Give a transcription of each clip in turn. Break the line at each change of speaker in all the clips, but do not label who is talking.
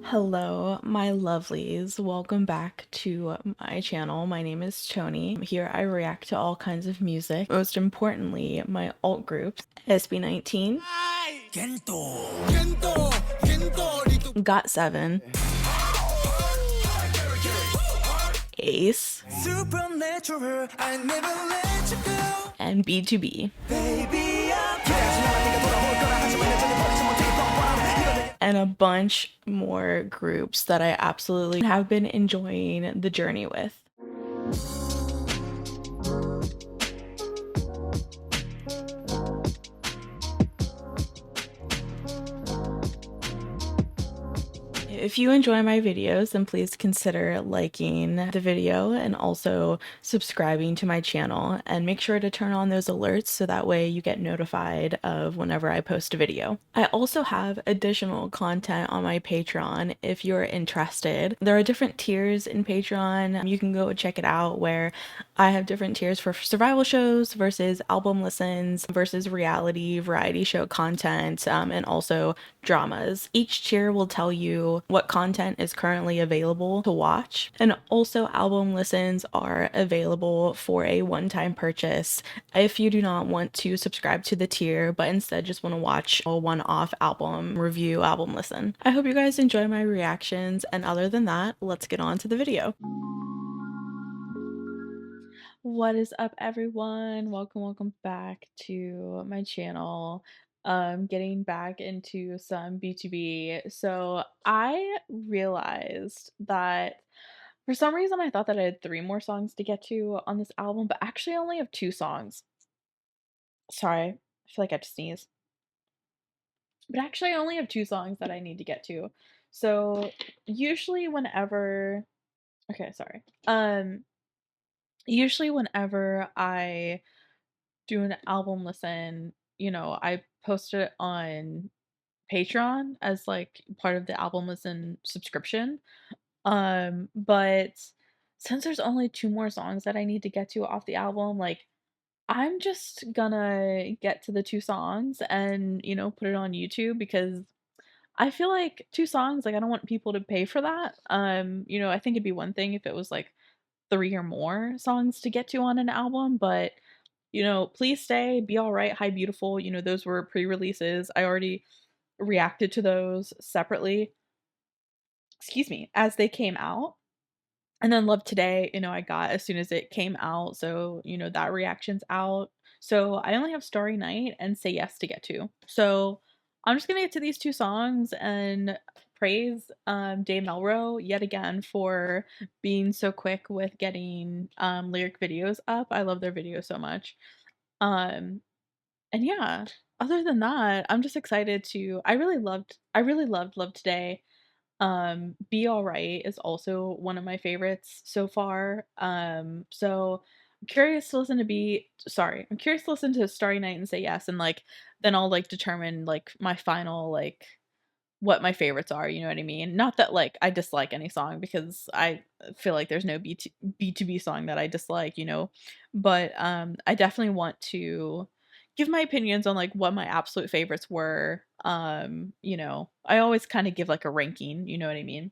Hello, my lovelies. Welcome back to my channel. My name is Tony. Here I react to all kinds of music, most importantly, my alt groups, SB19, Got 7, Ace, and B2B. And a bunch more groups that I absolutely have been enjoying the journey with. If you enjoy my videos, then please consider liking the video and also subscribing to my channel, and make sure to turn on those alerts so that way you get notified of whenever I post a video. I also have additional content on my Patreon if you're interested. There are different tiers in Patreon. You can go check it out, where I have different tiers for survival shows versus album listens versus reality variety show content, and also dramas. Each tier will tell you what content is currently available to watch, and also album listens are available for a one-time purchase if you do not want to subscribe to the tier but instead just want to watch a one-off album review, album listen. I hope you guys enjoy my reactions, and other than that, let's get on to the video. What is up, everyone? Welcome back to my channel. Getting back into some BTOB. So I realized that for some reason I thought that I had 3 more songs to get to on this album, but actually I only have 2 songs. Sorry, I feel like I have to sneeze. But actually I only have 2 songs that I need to get to. So usually whenever okay, sorry. Usually whenever I do an album listen, I post it on Patreon as like part of the album listen subscription. But since there's only 2 more songs that I need to get to off the album, like I'm just gonna get to the 2 songs and, put it on YouTube, because I feel like 2 songs, like I don't want people to pay for that. I think it'd be one thing if it was like 3 or more songs to get to on an album, but Please Stay, Be Alright, Hi Beautiful, those were pre-releases. I already reacted to those separately, excuse me, as they came out. And then Love Today, I got as soon as it came out, so, that reaction's out. So I only have Starry Night and Say Yes to get to. So I'm just gonna get to these 2 songs and praise Dave Melrose yet again for being so quick with getting lyric videos up. I love their videos so much. Um and yeah, other than that, I'm just excited to I really loved Love Today. Be Alright is also one of my favorites so far. I'm curious to listen to Starry Night and Say Yes, and like then I'll like determine like my final like what my favorites are, you know what I mean? Not that like I dislike any song, because I feel like there's no B2B song that I dislike, but I definitely want to give my opinions on like what my absolute favorites were. I always kind of give like a ranking, you know what I mean?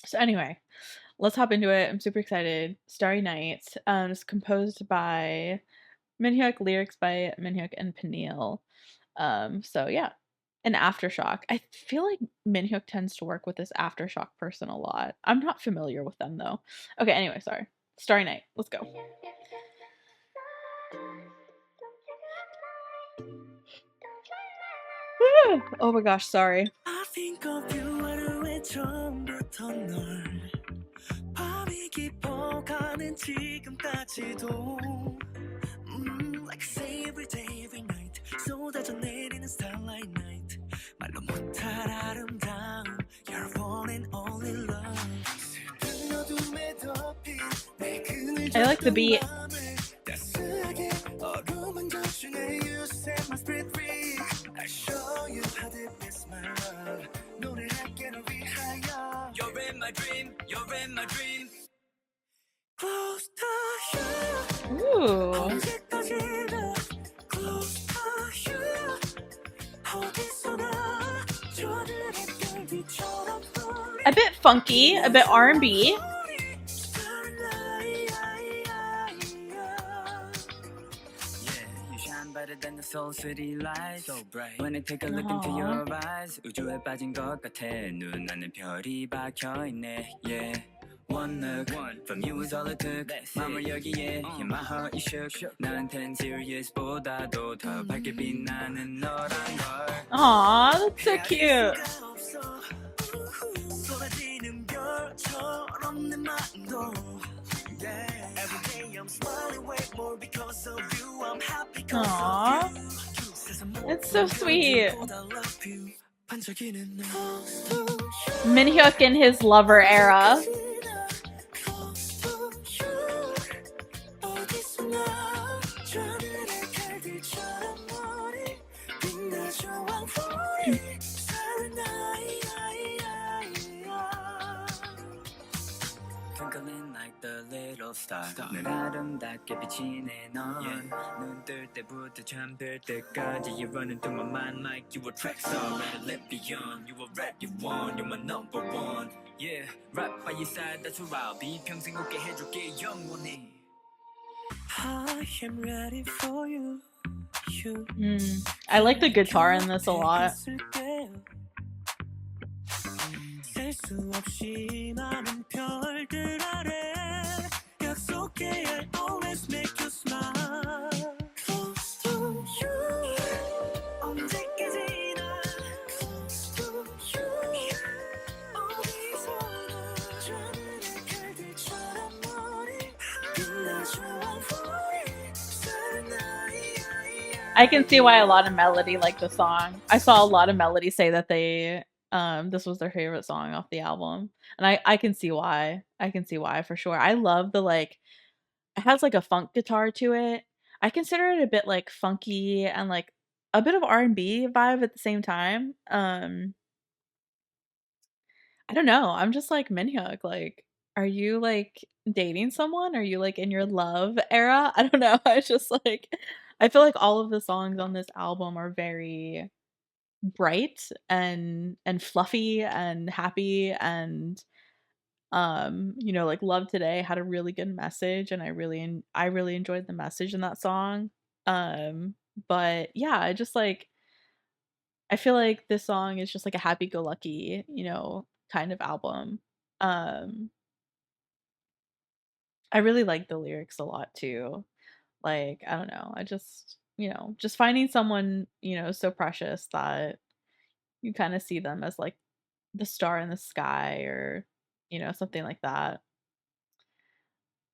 So anyway, let's hop into it. I'm super excited. Starry Night, is composed by Minhyuk, lyrics by Minhyuk and Peniel. So yeah. And Aftershock. I feel like Minhyuk tends to work with this Aftershock person a lot. I'm not familiar with them though. Okay, anyway, sorry. Starry Night. Let's go. Oh my gosh, sorry.
I think of you 하루에 처음부터 널 밤이 깊어가는 지금까지도 Like say every day, every night 쏟아져 내리는 starlight night 말로 못할 아름다움 You're one and only love 슬픈 어둠에 덮인 내 그늘
I like the beat.
따스하게 얼음은 젖으네 You set my spirit free I show you how deep is my love 노래할게 널 위하여 You're in my dream, you're in my dream Close to you
Ooh.
언제까지나 Close to you 어디서나 저들의 별빛처럼
A bit funky, a bit R&B.
better than the soul city lights so bright when I take a look into
Aww.
your eyes 우주에 빠진 것 같아 눈 안에 별이 박혀있네 yeah One look from you is all it took 맘을 여기에 yeah, my heart is shook 나한텐 serious보다도 더 밝게 빛나는 너란 걸
Aww, that's so cute.
쏟아지는 별처럼 내 마음도 Every day I'm smiling way more because of you I'm happy because
Aww.
of you
It's so sweet. Minhyuk in his lover era.
Twinkling like the little star 늘 아름답게 비치네 넌 눈 뜰 때부터 잠들 때까지 You're running through my mind like you a track star Ready to live beyond You a rap you want You're my number one Yeah right by your side That's where I'll be 평생 웃게 해줄게 영원히 I am ready for you
I like the guitar in this a lot.
셀수 없이 많은 별들 아래 약속해 I'll always make you smile Close to you 언제까지나 Close to you 어디서나 저는 별들처럼 머리 빛나줘 I'm falling
I can see why a lot of Melody like the song. I saw a lot of Melody say that they this was their favorite song off the album. And I can see why. I can see why for sure. I love the like it has like a funk guitar to it. I consider it a bit like funky and like a bit of R&B vibe at the same time. I don't know. I'm just like Minhyuk. Like, are you like dating someone? Are you like in your love era? I don't know. I just like I feel like all of the songs on this album are very bright and fluffy and happy and you know like Love Today had a really good message and I really enjoyed the message in that song. But yeah, I just like I feel like this song is just like a happy go lucky, you know, kind of album. Um I really like the lyrics a lot too. Like, I don't know. I just, you know, just finding someone, you know, so precious that you kind of see them as like the star in the sky or, you know, something like that.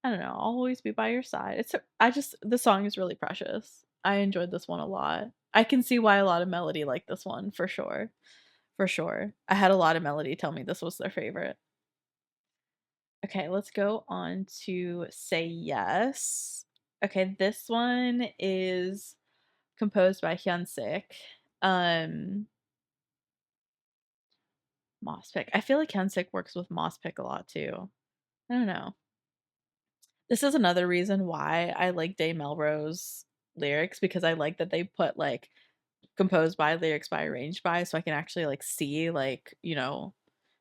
I don't know. I'll always be by your side. I just the song is really precious. I enjoyed this one a lot. I can see why a lot of Melody like this one for sure. For sure. I had a lot of Melody tell me this was their favorite. Okay, let's go on to Say Yes. Okay, this one is composed by Hyunsik. Um Mospic. I feel like Hyunsik works with Mospic a lot too. I don't know. This is another reason why I like Day Melrose lyrics because I like that they put like composed by, lyrics by, arranged by, so I can actually like see like, you know,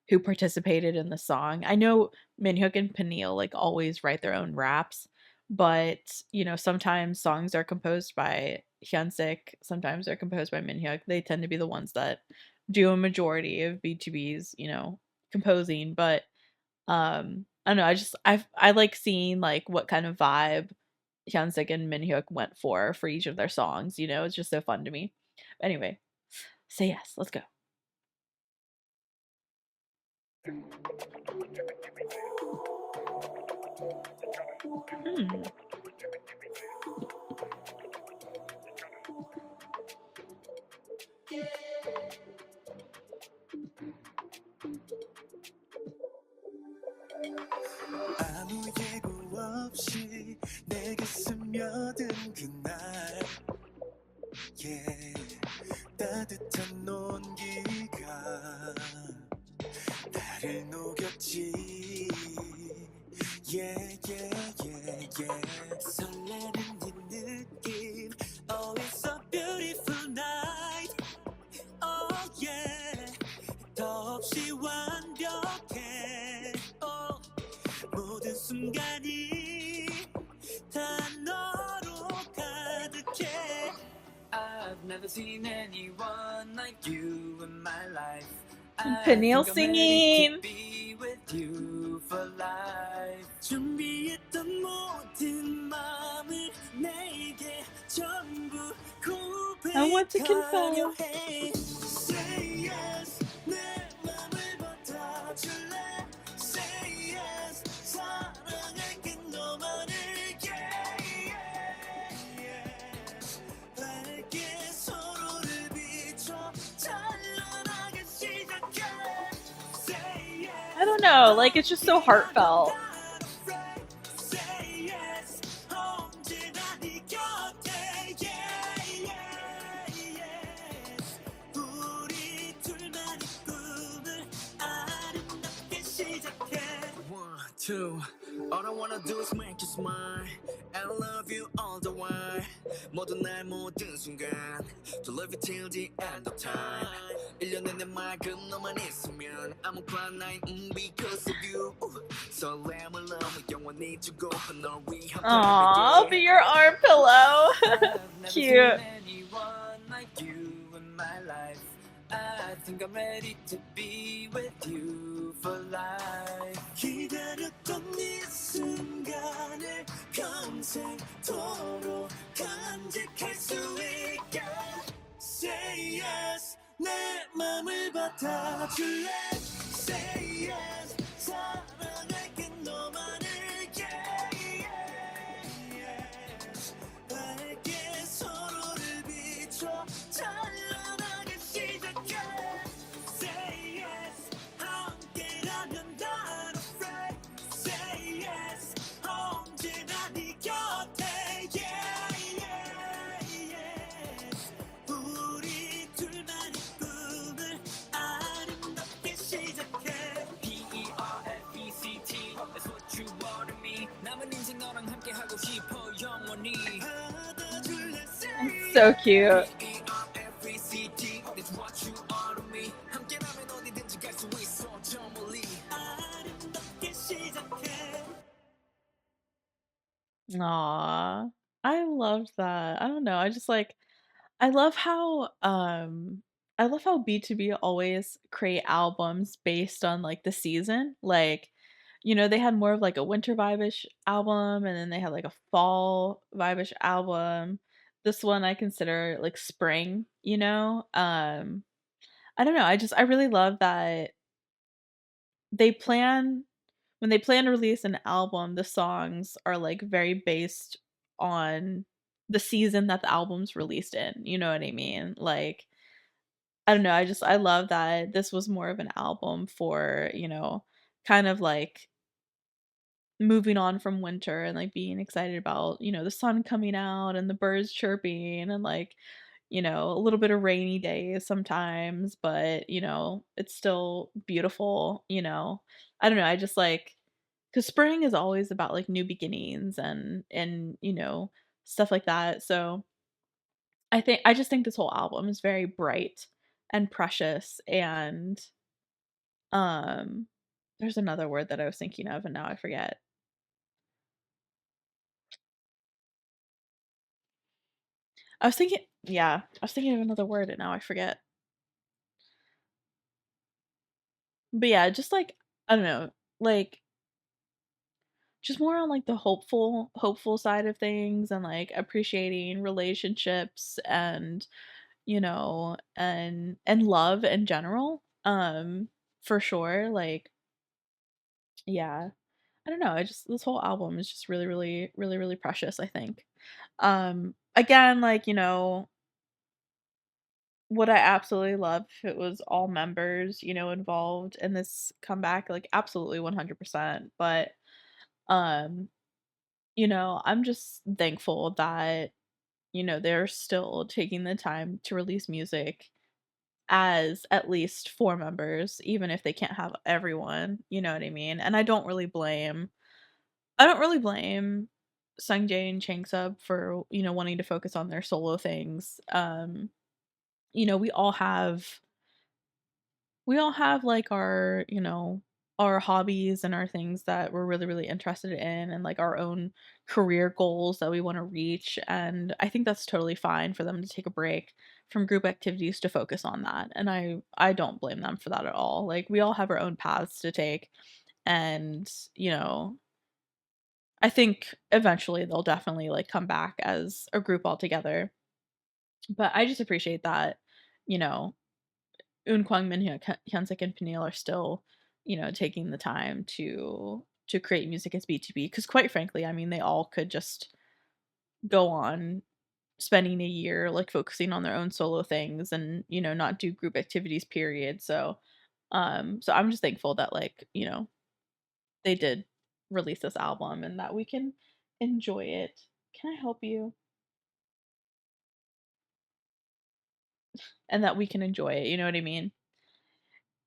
who participated in the song. I know Minhyuk and Peniel like always write their own raps, but you know, sometimes songs are composed by Hyunsik, sometimes they're composed by Minhyuk. They tend to be the ones that do a majority of BTOB's, you know, composing, but I don't know, I like seeing like what kind of vibe Hyunsik and Minhyuk went for each of their songs, you know, it's just so fun to me. But anyway, Say Yes, let's go. Hmm.
아무 예고 없이 내게 스며든 그날 yeah. 따뜻한 온기가 나를 녹였지 yeah, yeah, yeah, yeah. 설레는 이 느낌 Oh it's a beautiful night Oh yeah 더 없이 완벽해 never seen anyone like you in my life. I
Peniel
think I'm ready to
singing.
be with you for life. 준비했던 모든 마음을 내게 전부
I want to
고백하려
confess.
해. Say yes, 내 맘을 받아줄래? Say yes, 사랑할게 너만을. Yeah, yeah, yeah. 밝게 서로를 비춰 찬란하게 시작해. Say
I
yes,
don't know. Like, it's just so
포기하면
heartfelt.
not afraid. Say yes, 언제나 네 곁에. Yeah, yeah, yes. 우리 둘만의 꿈을 아름답게 시작해. One, two. All I wanna do is make you smile and love you all the while. 모든 날 모든 순간 to love you till the end of time. 1년 내내 맑은 너만 있으면 아무거나 나인 because of you. 설렘을 너무 영원히 주고픈 널 위한
Aw, I'll be
baby.
your arm pillow.
I've never seen
Cute.
anyone like you in my life. I think I'm ready to be with you for life. 기다렸던 이 순간을 평생도록 간직할 수 있게. Say yes, 내 맘을 받아줄래? Say yes, 사랑할게 너만을. Yeah, yeah, yeah. 밝게 서로를 비춰 찬란하게 시작해. Say yes, 함께라면 not afraid. Say yes, 언제나 네 곁에. Yeah, yeah, yes. 우리 둘만의 꿈을 아름답게 시작해. PERFECT, that's what you are to me. 남은 인생 너랑 함께 하고 싶어 영원히. 받아줄래?
It's so cute.
PERFECT, that's what you are to me. 함께라면 어디든지 갈 수 있어 저 멀리. 아름답게 시작해.
Aw. I love that. I don't know. I just like I love how B2B always create albums based on like the season. Like, they had more of like a winter vibe-ish album and then they had like a fall vibe-ish album. This one I consider like spring. I don't know. I really love that they plan when they plan to release an album, the songs are like very based on the season that the album's released in. You know what I mean? Like, I don't know. I love that this was more of an album for, kind of like moving on from winter and like being excited about, the sun coming out and the birds chirping and like, a little bit of rainy days sometimes, but it's still beautiful. I don't know. I just like cuz spring is always about like new beginnings and stuff like that. So, I just think this whole album is very bright and precious and um there's another word that I was thinking of and now I forget. I was thinking of another word and now I forget. But yeah, just like I don't know, like just more on like the hopeful side of things and like appreciating relationships and and love in general. For sure. Like yeah. I don't know. I just this whole album is just really, really, really, really precious, I think. Again, like, would I absolutely love if it was all members, involved in this comeback? Like absolutely 100%. But um, I'm just thankful that, they're still taking the time to release music as at least four members, even if they can't have everyone, you know what I mean? And I don't really blame Sungjae and Changsub for, wanting to focus on their solo things. You know, we all have like our, our hobbies and our things that we're really, really interested in and like our own career goals that we want to reach. And I think that's totally fine for them to take a break from group activities to focus on that. And I don't blame them for that at all. Like we all have our own paths to take and, you know, I think eventually they'll definitely like come back as a group all together. But I just appreciate that, you know, Un Kwang Min, Hyunsik, and Peniel are still, you know, taking the time to create music as B2B. Because quite frankly, I mean, they all could just go on spending a year like focusing on their own solo things and you know not do group activities. Period. So, so I'm just thankful that like you know they did release this album and that we can enjoy it. Can I help you? And that we can enjoy it. You know what I mean?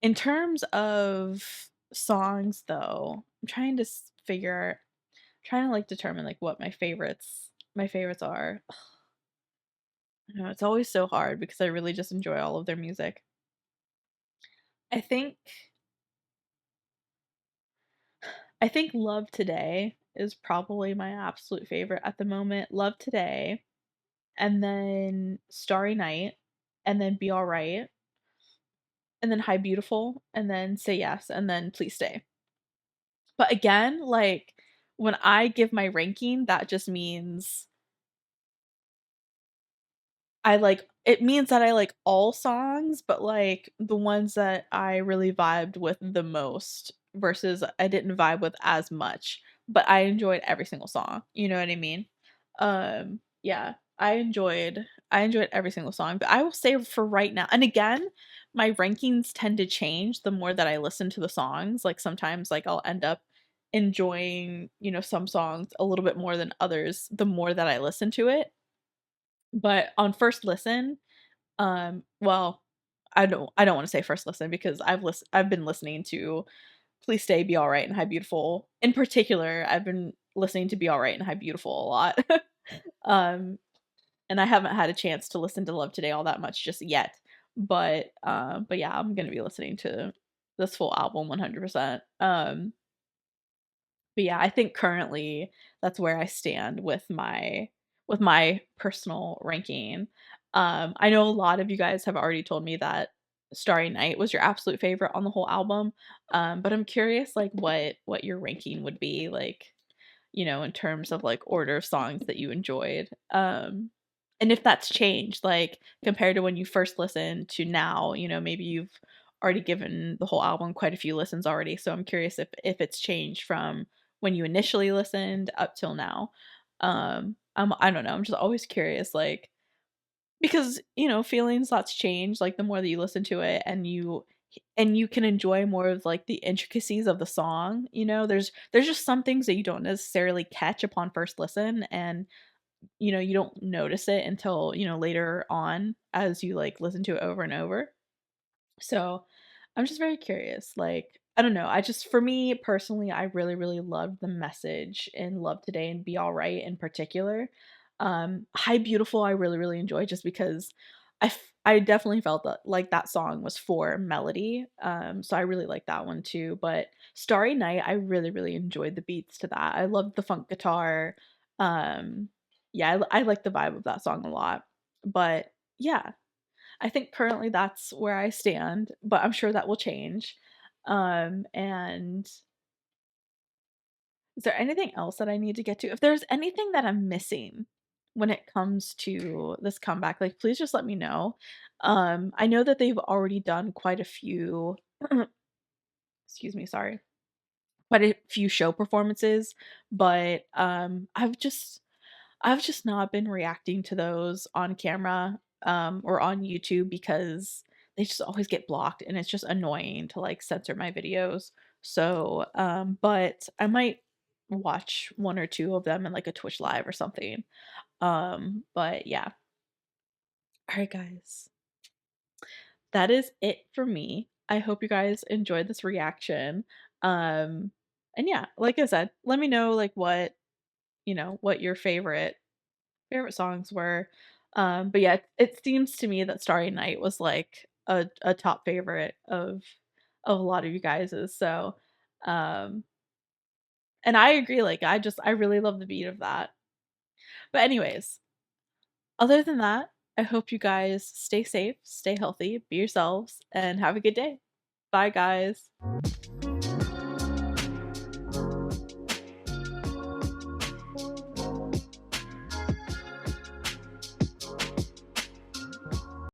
In terms of songs, though, I'm trying to trying to like determine like what my favorites are. You know, it's always so hard because I really just enjoy all of their music. I think I think Love Today is probably my absolute favorite at the moment. Love Today, and then Starry Night, and then Be Alright, and then Hi Beautiful, and then Say Yes, and then Please Stay. But again, like when I give my ranking, that just means I like it means that I like all songs, but like the ones that I really vibed with the most versus I didn't vibe with as much, but I enjoyed every single song. You know what I mean? Yeah, I enjoyed every single song, but I will say for right now, and again, my rankings tend to change the more that I listen to the songs. Like sometimes like I'll end up enjoying, you know, some songs a little bit more than others the more that I listen to it. But on first listen, well, I don't wanna say first listen because I've been listening to Please Stay, Be Alright, and Hi Beautiful. In particular, I've been listening to Be Alright and Hi Beautiful a lot. Um, and I haven't had a chance to listen to Love Today all that much just yet. But yeah, I'm gonna be listening to this full album 100%. But yeah, I think currently that's where I stand with my personal ranking. I know a lot of you guys have already told me that Starry Night was your absolute favorite on the whole album. But I'm curious like what your ranking would be like, you know, in terms of like order of songs that you enjoyed. And if that's changed, like compared to when you first listened to now, you know, maybe you've already given the whole album quite a few listens already. So I'm curious if it's changed from when you initially listened up till now. I don't know. I'm just always curious, like because you know feelings lots change like the more that you listen to it and you can enjoy more of like the intricacies of the song. You know, there's just some things that you don't necessarily catch upon first listen, and you know you don't notice it until you know later on as you like listen to it over and over. So, I'm just very curious, like, I don't know, I just for me personally, I really, really loved the message in Love Today and Be Alright in particular. Hi Beautiful, I really, really enjoyed just because I definitely felt that like that song was for melody. So I really like that one too. But Starry Night, I really, really enjoyed the beats to that. I loved the funk guitar. Um, yeah, I like the vibe of that song a lot. But yeah, I think currently that's where I stand, but I'm sure that will change. And is there anything else that I need to get to? If there's anything that I'm missing when it comes to this comeback, like please just let me know. I know that they've already done quite a few excuse me, sorry. Quite a few show performances, but I've just not been reacting to those on camera, or on YouTube because they just always get blocked and it's just annoying to like censor my videos. So, but I might watch one or two of them in like a Twitch live or something. But yeah. All right, guys. That is it for me. I hope you guys enjoyed this reaction. Um, and yeah, like I said, let me know like what, you know, what your favorite songs were. But yeah, it seems to me that Starry Night was like a top favorite of a lot of you guys's. So Um, and I agree, like, I really love the beat of that. But anyways, other than that, I hope you guys stay safe, stay healthy, be yourselves, and have a good day. Bye, guys.